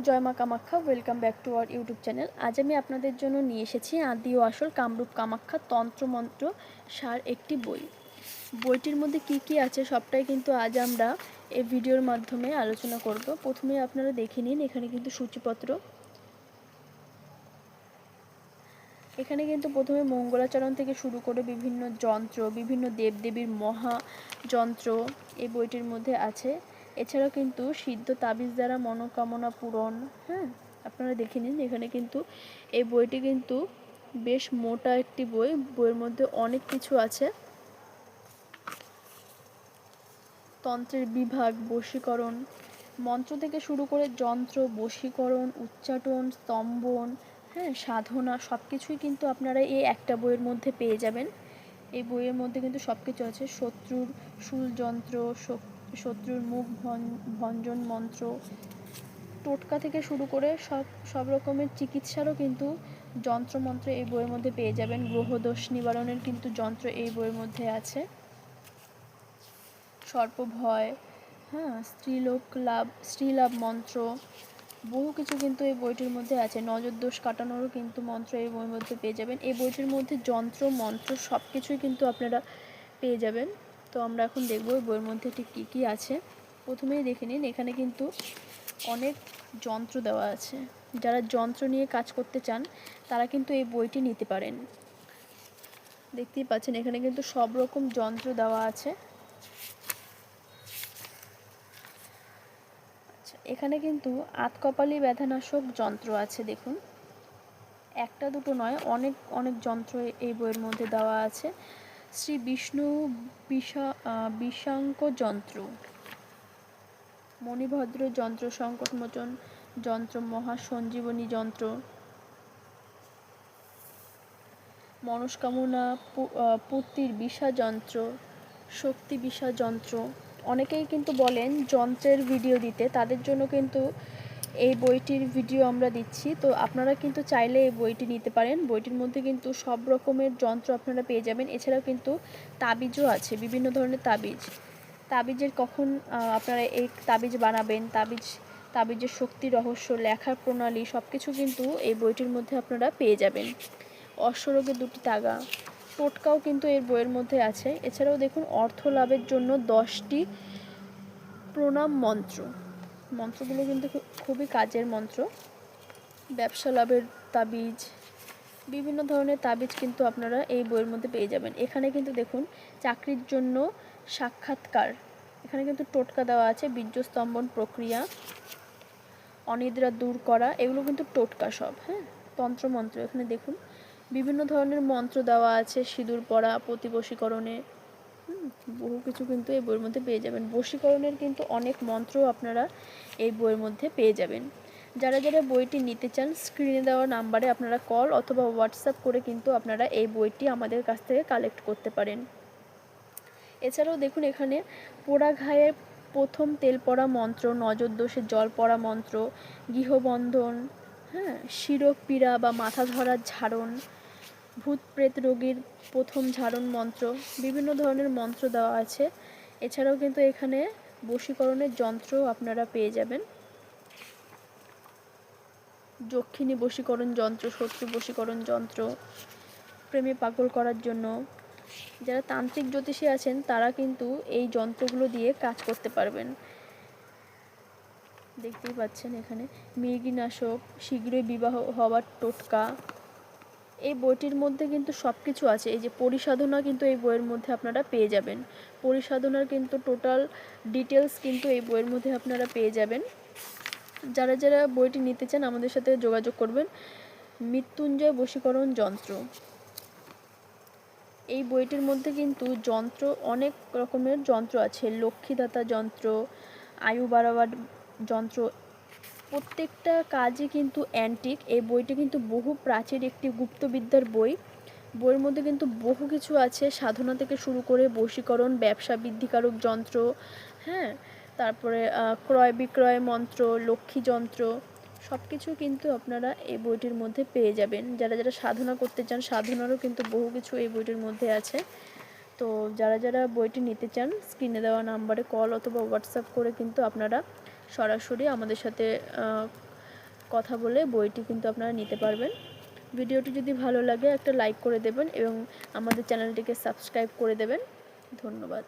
জয় মা Kamakhya, welcome back to our YouTube channel. আজ আমি আপনাদের জন্য নিয়ে এসেছি আদি ও আসল কামরূপ কামাখ্যা তন্ত্রমন্ত্র সার একটি বই। বইটির মধ্যে কি কি আছে সবটাই কিন্তু আজ আমরা এই ভিডিওর মাধ্যমে আলোচনা করব। প্রথমে আপনারা দেখে নিন, এখানে কিন্তু সূচিপত্র। এখানে কিন্তু প্রথমে মঙ্গলাচরণ থেকে শুরু করে বিভিন্ন যন্ত্র, বিভিন্ন দেবদেবীর মহা যন্ত্র এই বইটির মধ্যে আছে। এছাড়াও কিন্তু সিদ্ধ তাবিজ দ্বারা মনোকামনা পূরণ। হ্যাঁ, আপনারা দেখে নিন, এখানে কিন্তু এই বইটি কিন্তু বেশ মোটা একটি বই। বইয়ের মধ্যে অনেক কিছু আছে। তন্ত্রের বিভাগ, বশীকরণ, মন্ত্র থেকে শুরু করে যন্ত্র, বশীকরণ, উচ্চাটন, স্তম্ভন, হ্যাঁ, সাধনা, সব কিছুই কিন্তু আপনারা এই একটা বইয়ের মধ্যে পেয়ে যাবেন। এই বইয়ের মধ্যে কিন্তু সব কিছু আছে। শত্রুর শূলযন্ত্র, শত্রুর মুখ ভঞ্জন মন্ত্র, টোটকা থেকে শুরু করে সব রকমের চিকিৎসারও কিন্তু যন্ত্রমন্ত্র এই বইয়ের মধ্যে পেয়ে যাবেন। গ্রহদোষ নিবারণের কিন্তু যন্ত্র এই বইয়ের মধ্যে আছে। সর্পভয়, হ্যাঁ, স্ত্রীলাভ মন্ত্র, বহু কিছু কিন্তু এই বইটির মধ্যে আছে। নজর দোষ কাটানোরও কিন্তু মন্ত্র এই বইয়ের মধ্যে পেয়ে যাবেন। এই বইটির মধ্যে যন্ত্র মন্ত্র সব কিছুই কিন্তু আপনারা পেয়ে যাবেন। তো আমরা এখন দেখব এই বইয়ের মধ্যে ঠিক কী কী আছে। প্রথমেই দেখে নিন, এখানে কিন্তু অনেক যন্ত্র দেওয়া আছে। যারা যন্ত্র নিয়ে কাজ করতে চান তারা কিন্তু এই বইটি নিতে পারেন। দেখতেই পাচ্ছেন, এখানে কিন্তু সব রকম যন্ত্র দেওয়া আছে। এখানে কিন্তু আতকপালি ব্যথানাশক যন্ত্র আছে। দেখুন, একটা দুটো নয়, অনেক অনেক যন্ত্র এই বইয়ের মধ্যে দেওয়া আছে। শ্রী বিষ্ণু বিষাঙ্ক যন্ত্র, মণিভদ্র যন্ত্র, সংকটমোচন যন্ত্র, মহাসঞ্জীবনী যন্ত্র, মনস্কামনা পূর্তির বিষা যন্ত্র, শক্তি বিষা যন্ত্র। অনেকেই কিন্তু বলেন যন্ত্রের ভিডিও দিতে, তাদের জন্য কিন্তু এই বইটির ভিডিও আমরা দিচ্ছি। তো আপনারা কিন্তু চাইলে এই বইটি নিতে পারেন। বইটির মধ্যে কিন্তু সব রকমের যন্ত্র আপনারা পেয়ে যাবেন। এছাড়াও কিন্তু তাবিজও আছে, বিভিন্ন ধরনের তাবিজের কখন আপনারা এই তাবিজ বানাবেন, তাবিজের শক্তি, রহস্য, লেখার প্রণালী, সব কিছু কিন্তু এই বইটির মধ্যে আপনারা পেয়ে যাবেন। অশ্বরোগের 2টি তাগা, টোটকাও কিন্তু এর বইয়ের মধ্যে আছে। এছাড়াও দেখুন, অর্থ লাভের জন্য 10টি প্রণাম মন্ত্র, মন্ত্রগুলো কিন্তু খুবই কাজের মন্ত্র। ব্যবসা লাভের তাবিজ, বিভিন্ন ধরনের তাবিজ কিন্তু আপনারা এই বইয়ের মধ্যে পেয়ে যাবেন। এখানে কিন্তু দেখুন, চাকরির জন্য সাক্ষাৎকার, এখানে কিন্তু টোটকা দেওয়া আছে। বীর্যস্তম্ভন প্রক্রিয়া, অনিদ্রা দূর করা, এগুলো কিন্তু টোটকা সব। হ্যাঁ, তন্ত্রমন্ত্র, এখানে দেখুন বিভিন্ন ধরনের মন্ত্র দেওয়া আছে। সিঁদুর পরা, প্রতিবশীকরণে, বহু কিছু কিন্তু এই বইয়ের মধ্যে পেয়ে যাবেন। বশীকরণের কিন্তু অনেক মন্ত্র আপনারা এই বইয়ের মধ্যে পেয়ে যাবেন। যারা যারা বইটি নিতে চান, স্ক্রিনে দেওয়া নাম্বারে আপনারা কল অথবা হোয়াটসঅ্যাপ করে কিন্তু আপনারা এই বইটি আমাদের কাছ থেকে কালেক্ট করতে পারেন। এছাড়াও দেখুন, এখানে পোড়া ঘায়ের প্রথম তেল পড়া মন্ত্র, নজর দোষে জল পড়া মন্ত্র, গৃহবন্ধন, হ্যাঁ, শিরোপীড়া বা মাথা ধরার ঝাড়ন, ভূত প্রেত রোগীর প্রথম ঝাড়ন মন্ত্র, বিভিন্ন ধরনের মন্ত্র দেওয়া আছে। এছাড়াও কিন্তু এখানে বশীকরণের যন্ত্র আপনারা পেয়ে যাবেন। যক্ষিণী বশীকরণ যন্ত্র, শত্রু বশীকরণ যন্ত্র, প্রেমে পাগল করার জন্য। যারা তান্ত্রিক জ্যোতিষী আছেন তারা কিন্তু এই যন্ত্রগুলো দিয়ে কাজ করতে পারবেন। দেখতেই পাচ্ছেন এখানে মৃগীনাশক, শীঘ্রই বিবাহ হওয়ার টোটকা। এই বইটির মধ্যে কিন্তু সব কিছু আছে। এই যে পরিসাধনা কিন্তু এই বইয়ের মধ্যে আপনারা পেয়ে যাবেন। পরিসাধনার কিন্তু টোটাল ডিটেলস কিন্তু এই বইয়ের মধ্যে আপনারা পেয়ে যাবেন। যারা যারা বইটি নিতে চান আমাদের সাথে যোগাযোগ করবেন। মৃত্যুঞ্জয় বশীকরণ যন্ত্র, এই বইটির মধ্যে কিন্তু যন্ত্র, অনেক রকমের যন্ত্র আছে। লক্ষ্মীদাতা যন্ত্র, আয়ু বাড়াবার যন্ত্র, প্রত্যেকটা কাজই কিন্তু অ্যান্টিক। এই বইটি কিন্তু বহু প্রাচীন একটি গুপ্তবিদ্যার বই। বইয়ের মধ্যে কিন্তু বহু কিছু আছে, সাধনা থেকে শুরু করে বশীকরণ, ব্যবসা বৃদ্ধিকারক যন্ত্র, হ্যাঁ, তারপরে ক্রয় বিক্রয় মন্ত্র, লক্ষ্মী যন্ত্র, সব কিছু কিন্তু আপনারা এই বইটির মধ্যে পেয়ে যাবেন। যারা যারা সাধনা করতে চান, সাধনারও কিন্তু বহু কিছু এই বইটির মধ্যে আছে। তো যারা যারা বইটি নিতে চান, স্ক্রিনে দেওয়া নাম্বারে কল অথবা হোয়াটসঅ্যাপ করে কিন্তু আপনারা সরাসরি আমাদের সাথে কথা বলে বইটি কিন্তু আপনারা নিতে পারবেন। ভিডিওটি যদি ভালো লাগে একটা লাইক করে দেবেন এবং আমাদের চ্যানেলটিকে সাবস্ক্রাইব করে দেবেন। ধন্যবাদ।